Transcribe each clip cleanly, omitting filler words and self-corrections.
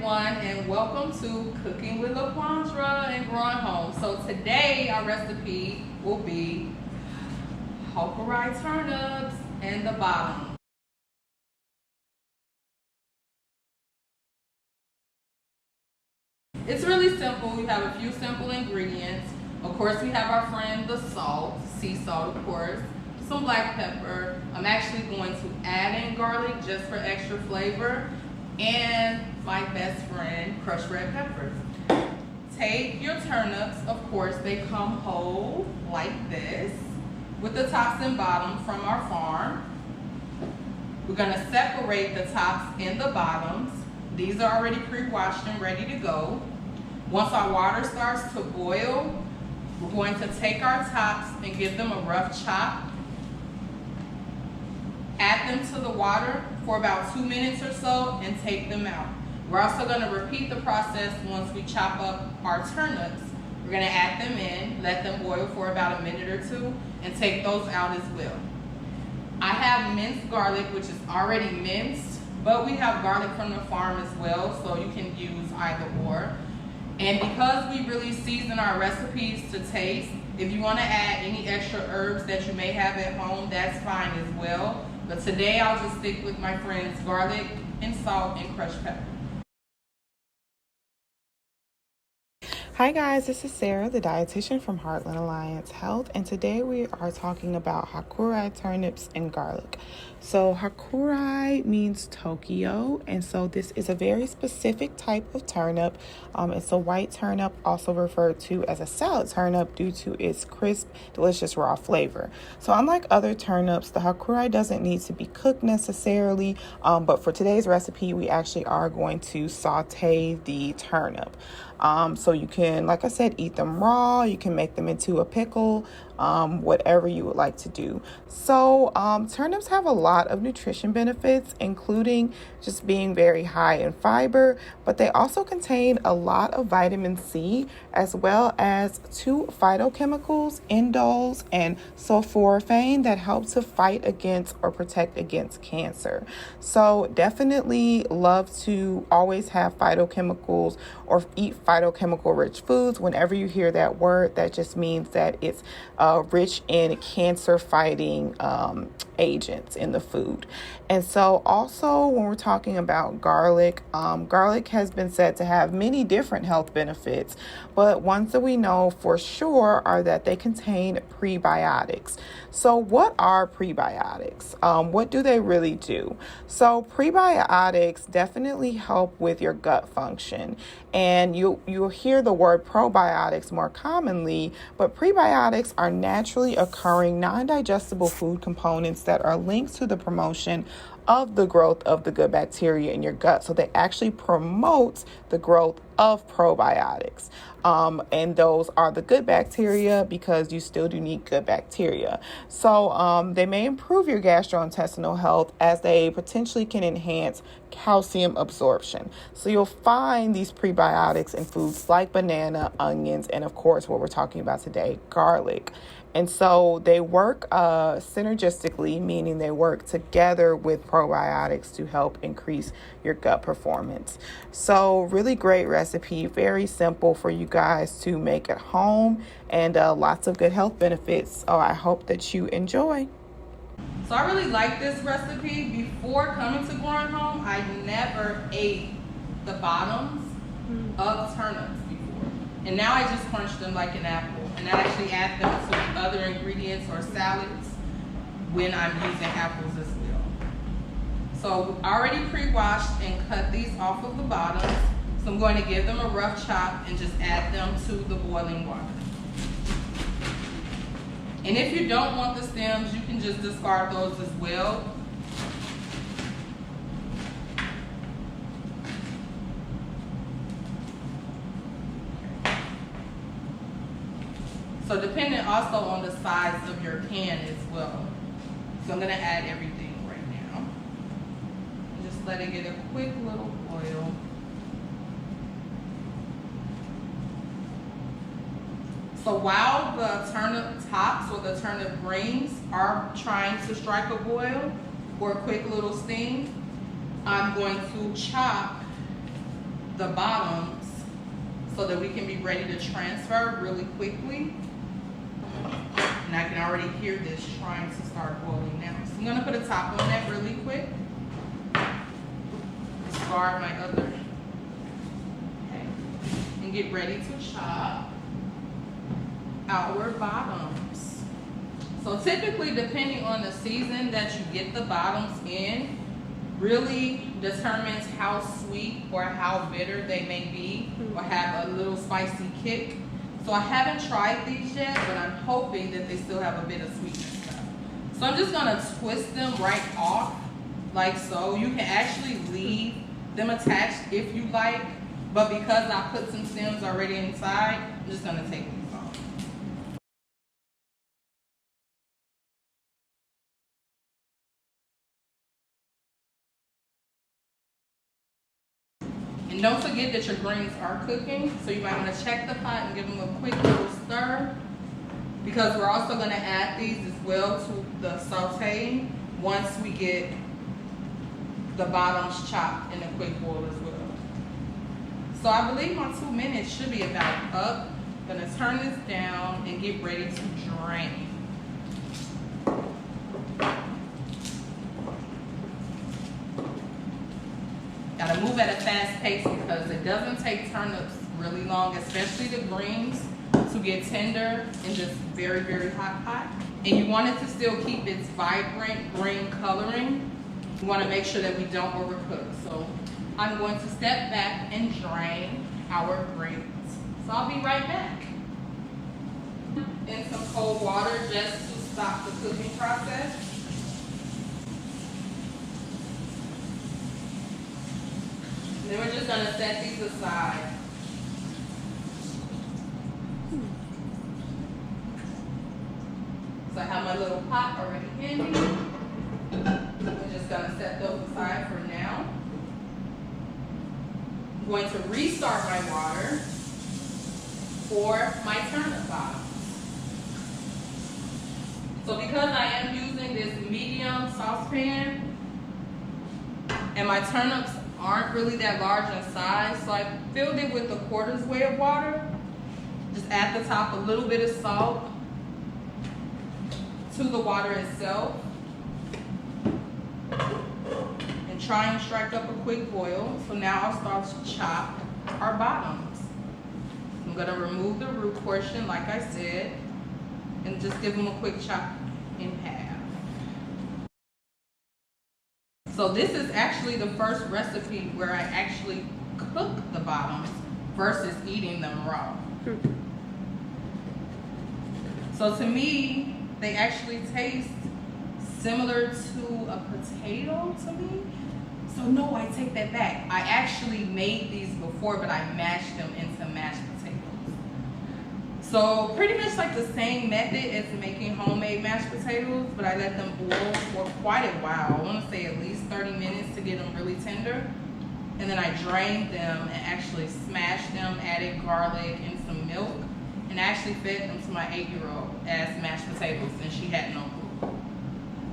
everyone, and welcome to Cooking with LaQuandra and Growing Home. So today our recipe will be Hakurei turnips and the bottom. It's really simple. We have a few simple ingredients. Of course, we have our friend the salt, sea salt of course, some black pepper. I'm actually going to add in garlic just for extra flavor, and my best friend, crushed red peppers. Take your turnips, of course they come whole like this, with the tops and bottom from our farm. We're gonna separate the tops and the bottoms. These are already pre-washed and ready to go. Once our water starts to boil, we're going to take our tops and give them a rough chop. Add them to the water for about 2 minutes or so and take them out. We're also going to repeat the process once we chop up our turnips. We're going to add them in, let them boil for about a minute or two, and take those out as well. I have minced garlic, which is already minced, but we have garlic from the farm as well, so you can use either or. And because we really season our recipes to taste, if you want to add any extra herbs that you may have at home, that's fine as well. But today I'll just stick with my friend's garlic and salt and crushed pepper. Hi guys, this is Sarah, the dietitian from Heartland Alliance Health, and today we are talking about Hakurei turnips and garlic. So Hakurei means Tokyo, and so this is a very specific type of turnip. It's a white turnip, also referred to as a salad turnip due to its crisp, delicious raw flavor. So unlike other turnips, the Hakurei doesn't need to be cooked necessarily, but for today's recipe, we actually are going to saute the turnip. So you can, like I said, eat them raw. You can make them into a pickle, whatever you would like to do. So turnips have a lot of nutrition benefits, including just being very high in fiber, but they also contain a lot of vitamin C, as well as 2 phytochemicals, indoles and sulforaphane, that help to fight against or protect against cancer. So definitely love to always have phytochemicals or eat phytochemical rich foods. Whenever you hear that word, that just means that it's rich in cancer fighting agents in the food. And so also when we're talking about garlic, garlic has been said to have many different health benefits, but ones that we know for sure are that they contain prebiotics. So what are prebiotics? What do they really do? So prebiotics definitely help with your gut function, and you'll hear the word probiotics more commonly, but prebiotics are naturally occurring non-digestible food components that are linked to the promotion of the growth of the good bacteria in your gut. So they actually promote the growth of probiotics. And those are the good bacteria, because you still do need good bacteria. So they may improve your gastrointestinal health, as they potentially can enhance calcium absorption. So you'll find these prebiotics in foods like banana, onions, and of course what we're talking about today, garlic. And so they work synergistically, meaning they work together with probiotics to help increase your gut performance. So really great recipe, very simple for you guys to make at home, and lots of good health benefits. So I hope that you enjoy. So I really like this recipe. Before coming to Growing Home, I never ate the bottoms of turnips before. And now I just crunch them like an apple. And I actually add them to other ingredients or salads when I'm using apples as well. So already pre-washed and cut these off of the bottoms. So I'm going to give them a rough chop and just add them to the boiling water. And if you don't want the stems, you can just discard those as well. So depending also on the size of your pan as well. So I'm gonna add everything right now. And just let it get a quick little boil. So while the turnip tops or the turnip greens are trying to strike a boil or a quick little steam, I'm going to chop the bottoms so that we can be ready to transfer really quickly. And I can already hear this trying to start boiling now. So I'm gonna put a top on that really quick. Discard my other. Okay. And get ready to chop our bottoms. So typically, depending on the season that you get the bottoms in, really determines how sweet or how bitter they may be or have a little spicy kick. So I haven't tried these yet, but I'm hoping that they still have a bit of sweetness left. So I'm just gonna twist them right off like so. You can actually leave them attached if you like, but because I put some stems already inside, I'm just gonna take these off. And don't forget that your greens are cooking, so you might want to check the pot and give them a quick little stir, because we're also going to add these as well to the sauteing once we get the bottoms chopped in a quick boil as well. So I believe my 2 minutes should be about up. I'm going to turn this down and get ready to drain. Gotta move at a fast pace because it doesn't take turnips really long, especially the greens, to get tender in this very, very hot pot. And you want it to still keep its vibrant green coloring. You wanna make sure that we don't overcook. So I'm going to step back and drain our greens. So I'll be right back. In some cold water just to stop the cooking process. Then we're just gonna set these aside. So I have my little pot already handy. We're just gonna set those aside for now. I'm going to restart my water for my turnip bottoms. So because I am using this medium saucepan and my turnips aren't really that large in size, so I filled it with a quarter's weight of water. Just add the top a little bit of salt to the water itself and try and strike up a quick boil. So now I'll start to chop our bottoms. I'm gonna remove the root portion like I said and just give them a quick chop in half. So this is actually the first recipe where I actually cook the bottoms versus eating them raw. So to me, they actually taste similar to a potato to me. So no, I take that back. I actually made these before, but I mashed them into mashed potatoes. So pretty much like the same method as making homemade mashed potatoes, but I let them boil for quite a while. I want to say at least 30 minutes to get them really tender. And then I drained them and actually smashed them, added garlic and some milk, and actually fed them to my 8-year-old as mashed potatoes, and she had no clue.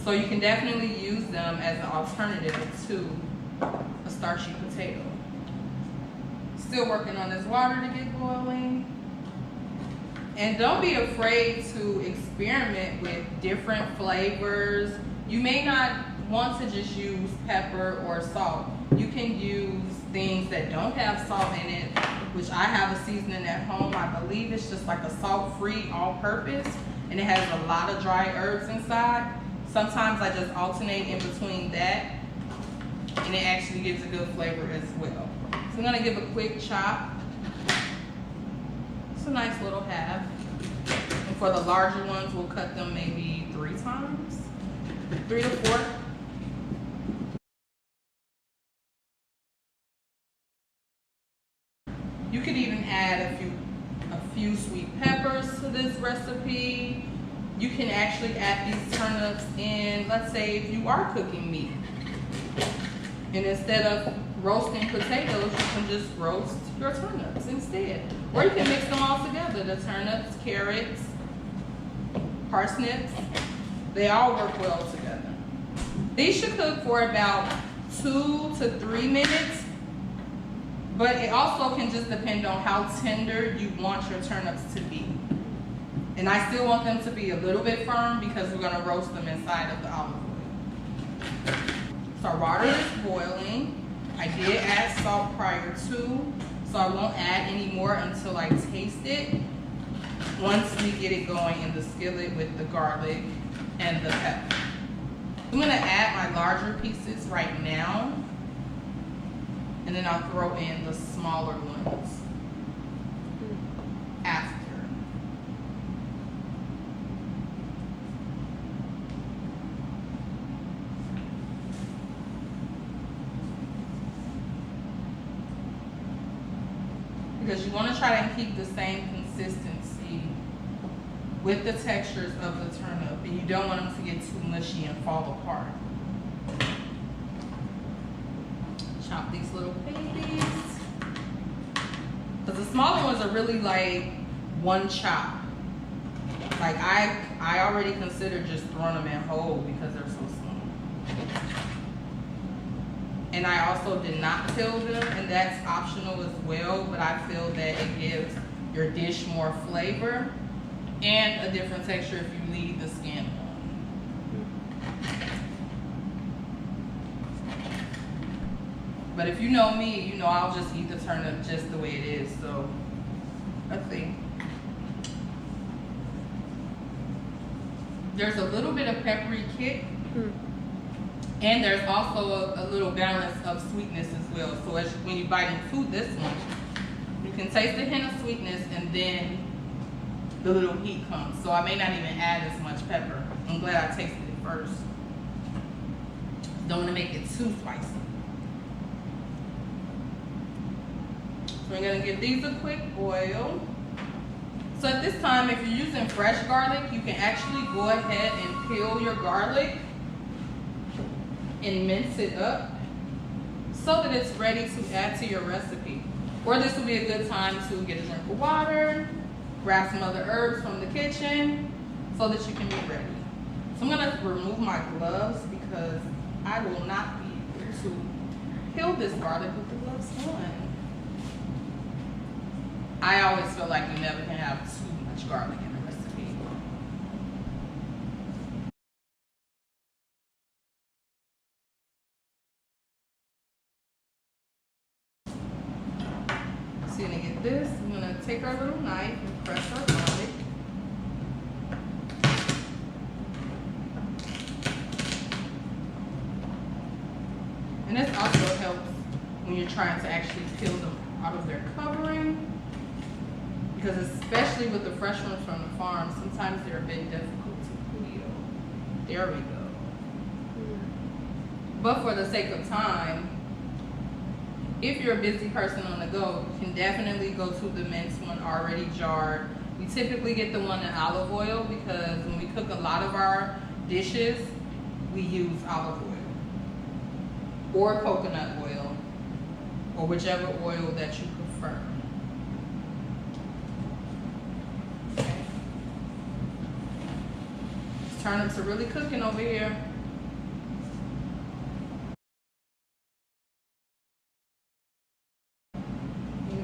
So you can definitely use them as an alternative to a starchy potato. Still working on this water to get boiling. And don't be afraid to experiment with different flavors. You may not want to just use pepper or salt. You can use things that don't have salt in it, which I have a seasoning at home. I believe it's just like a salt-free all-purpose, and it has a lot of dry herbs inside. Sometimes I just alternate in between that, and it actually gives a good flavor as well. So I'm gonna give a quick chop. It's a nice little half. And for the larger ones, we'll cut them maybe 3 times, 3 to 4. You could even add a few sweet peppers to this recipe. You can actually add these turnips in, let's say if you are cooking meat. And instead of roasting potatoes, you can just roast your turnips instead. Or you can mix them all together, the turnips, carrots, parsnips. They all work well together. These should cook for about 2 to 3 minutes. But it also can just depend on how tender you want your turnips to be. And I still want them to be a little bit firm because we're gonna roast them inside of the olive oil. So our water is boiling. I did add salt prior to, so I won't add any more until I taste it. Once we get it going in the skillet with the garlic and the pepper. I'm gonna add my larger pieces right now, and then I'll throw in the smaller ones after. Because you want to try and keep the same consistency with the textures of the turnip, and you don't want them to get too mushy and fall apart. Chop these little babies. Because the smaller ones are really like one chop. Like I already consider just throwing them in whole because they're so small. And I also did not peel them, and that's optional as well, but I feel that it gives your dish more flavor and a different texture if you leave the skin on. But if you know me, you know I'll just eat the turnip just the way it is, so I think. There's a little bit of peppery kick. And there's also a little balance of sweetness as well. So when you bite into this one, you can taste the hint of sweetness and then the little heat comes. So I may not even add as much pepper. I'm glad I tasted it first. Don't want to make it too spicy. So we're going to give these a quick boil. So at this time, if you're using fresh garlic, you can actually go ahead and peel your garlic and mince it up so that it's ready to add to your recipe. Or this would be a good time to get a drink of water, grab some other herbs from the kitchen so that you can be ready. So I'm gonna remove my gloves because I will not be able to peel this garlic with the gloves on. I always feel like you never can have too much garlic in a recipe. So you're gonna get this, I'm gonna take our little knife and press our garlic. And this also helps when you're trying to actually peel them out of their covering. Because especially with the fresh ones from the farm, sometimes they're a bit difficult to peel. There we go. But for the sake of time, if you're a busy person on the go, you can definitely go to the minced one already jarred. We typically get the one in olive oil because when we cook a lot of our dishes, we use olive oil or coconut oil or whichever oil that you prefer. Okay. These turnips are really cooking over here.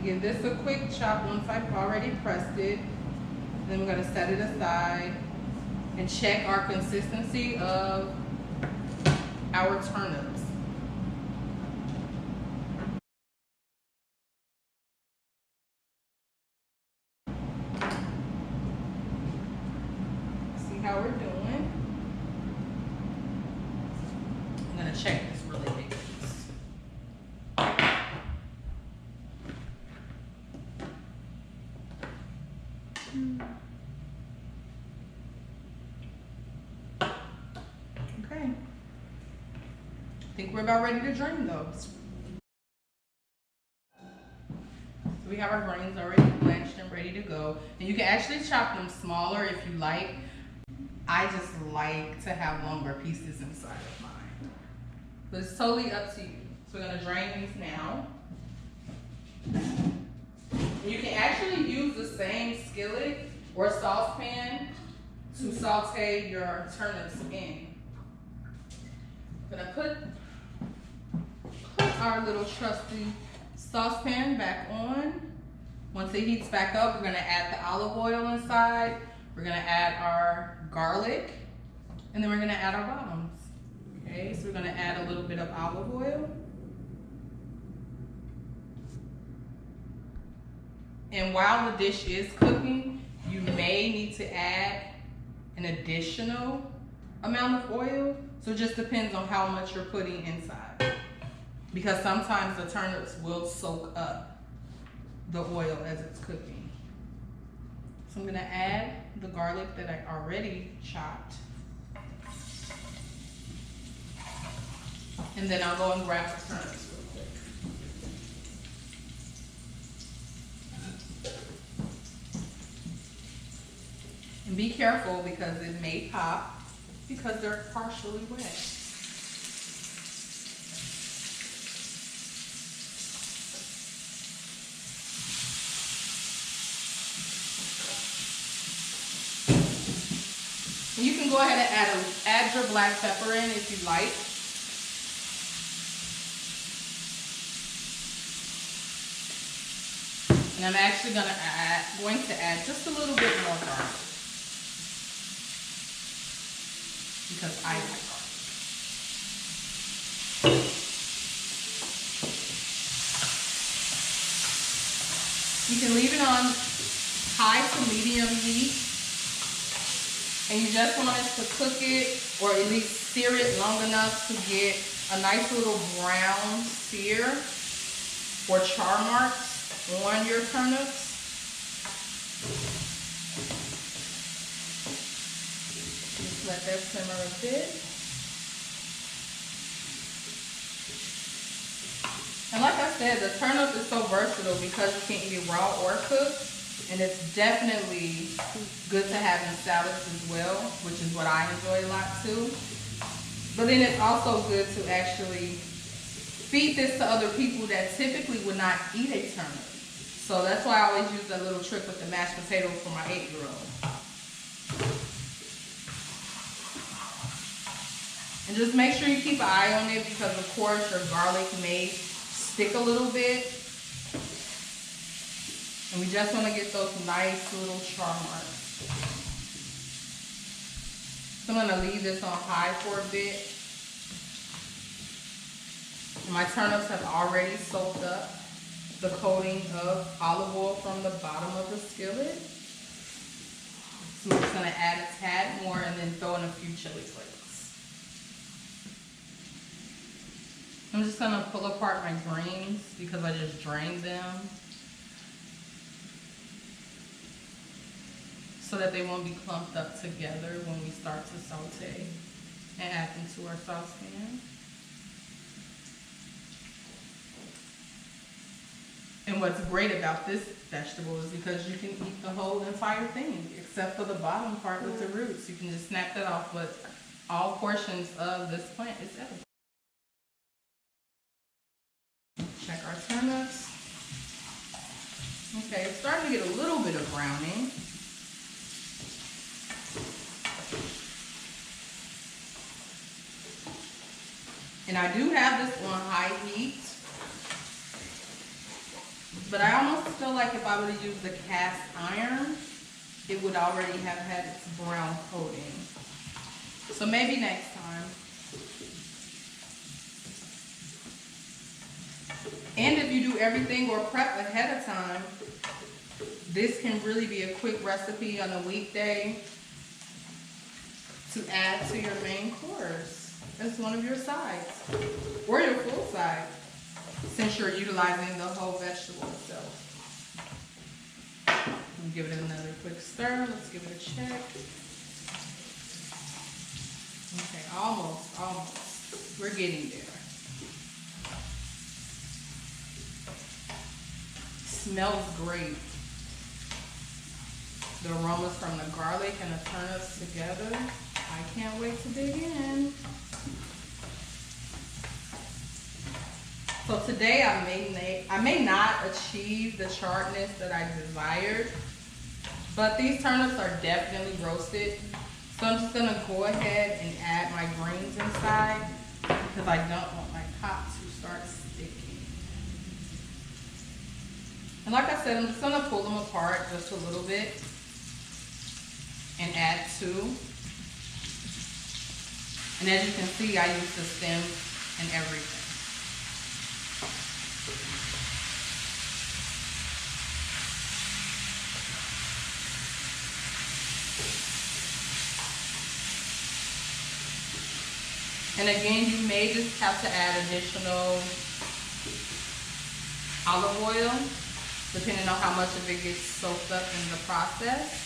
Give this a quick chop once I've already pressed it. Then we're gonna set it aside and check our consistency of our turnips. See how we're doing. I'm gonna check this really big piece. Okay. I think we're about ready to drain those. So we have our grains already blanched and ready to go. And you can actually chop them smaller if you like. I just like to have longer pieces inside of mine. But it's totally up to you. So we're gonna drain these now. You can actually use the same skillet or saucepan to saute your turnips in. I'm gonna put our little trusty Saucepan back on. Once it heats back up, we're gonna add the olive oil inside. We're gonna add our garlic, and then we're gonna add our bottoms. Okay, so we're gonna add a little bit of olive oil. And while the dish is cooking, you may need to add an additional amount of oil. So it just depends on how much you're putting inside. Because sometimes the turnips will soak up the oil as it's cooking. So I'm gonna add the garlic that I already chopped. And then I'll go and grab the turnips real quick. And be careful because it may pop because they're partially wet. And you can go ahead and add your black pepper in if you like. And I'm actually going to add just a little bit more garlic. Because I like garlic. You can leave it on high to medium heat. And you just want us to cook it, or at least sear it long enough to get a nice little brown sear or char marks on your turnips. Just let that simmer a bit. And like I said, the turnip is so versatile because you can eat it raw or cooked. And it's definitely good to have in salads as well, which is what I enjoy a lot too. But then it's also good to actually feed this to other people that typically would not eat a turnip. So that's why I always use that little trick with the mashed potatoes for my 8-year-old. And just make sure you keep an eye on it because of course your garlic may stick a little bit. And we just want to get those nice little char marks. So I'm going to leave this on high for a bit. And my turnips have already soaked up the coating of olive oil from the bottom of the skillet. So we're just going to add a tad more and then throw in a few chili flakes. I'm just going to pull apart my greens because I just drained them, so that they won't be clumped up together when we start to saute and add them to our saucepan. And what's great about this vegetable is because you can eat the whole entire thing, except for the bottom part with the roots. You can just snap that off, but all portions of this plant is edible. Check our turnips. Okay, it's starting to get a little bit of browning. And I do have this on high heat, but I almost feel like if I were to use the cast iron, it would already have had its brown coating. So maybe next time. And if you do everything or prep ahead of time, this can really be a quick recipe on a weekday to add to your main course as one of your sides or your full side, since you're utilizing the whole vegetable itself. Give it another quick stir. Let's give it a check. Okay, almost. We're getting there. Smells great. The aromas from the garlic and the turnips together. I can't wait to dig in. So today I may not achieve the charredness that I desired, but these turnips are definitely roasted. So I'm just gonna go ahead and add my greens inside because I don't want my pot to start sticking. And like I said, I'm just gonna pull them apart just a little bit and add 2. And as you can see, I use the stem and everything. And again, you may just have to add additional olive oil, depending on how much of it gets soaked up in the process.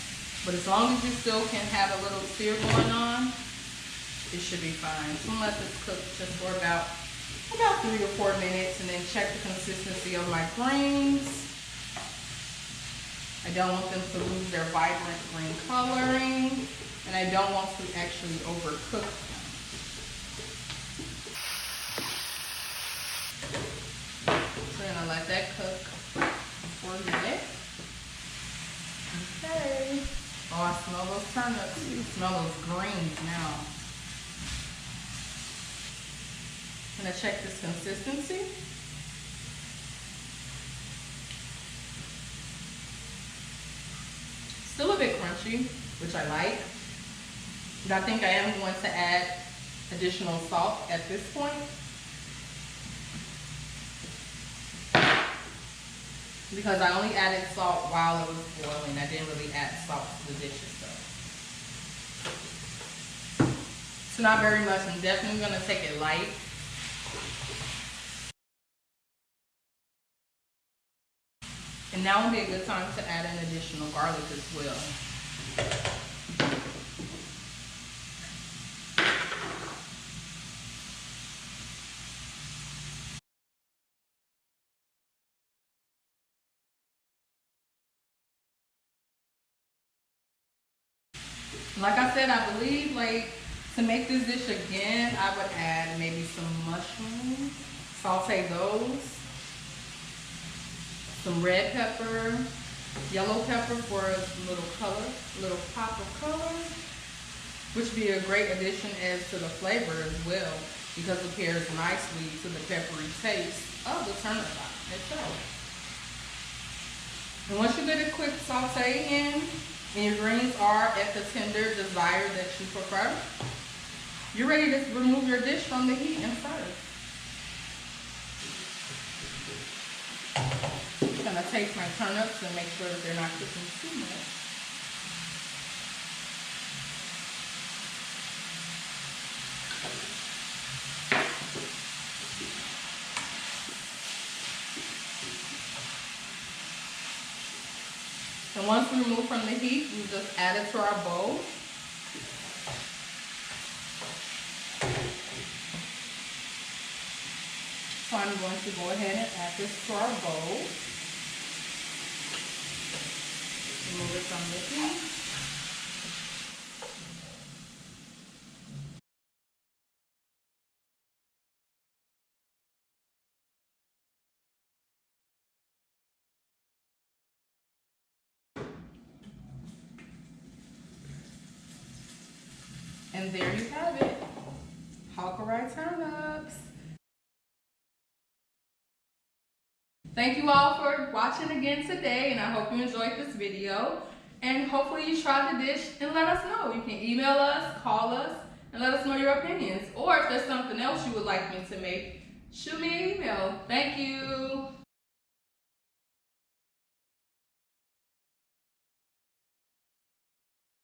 But as long as you still can have a little sear going on, it should be fine. So I'm gonna let this cook just for about 3 or 4 minutes, and then check the consistency of my greens. I don't want them to lose their vibrant green coloring, and I don't want to actually overcook them. So I'm gonna let that cook for a minute. Okay. Oh, I smell those turnips. You smell those greens now. I'm gonna check this consistency. Still a bit crunchy, which I like. But I think I am going to add additional salt at this point. Because I only added salt while it was boiling. I didn't really add salt to the dishes though. It's not very much. I'm definitely gonna take it light. And now would be a good time to add an additional garlic as well. Like I said, I believe to make this dish again, I would add maybe some mushrooms, saute those, some red pepper, yellow pepper for a little color, a little pop of color, which would be a great addition as to the flavor as well, because it pairs nicely to the peppery taste of the turnip itself. And once you get a quick saute in, and your greens are at the tender desire that you prefer, you're ready to remove your dish from the heat and serve. I'm gonna taste my turnips and make sure that they're not cooking too much. And once we remove from the heat, we just add it to our bowl. So I'm going to go ahead and add this to our bowl. Remove it from the heat. And there you have it, Hakurei turnips. Thank you all for watching again today, and I hope you enjoyed this video. And hopefully you try the dish and let us know. You can email us, call us, and let us know your opinions. Or if there's something else you would like me to make, shoot me an email. Thank you.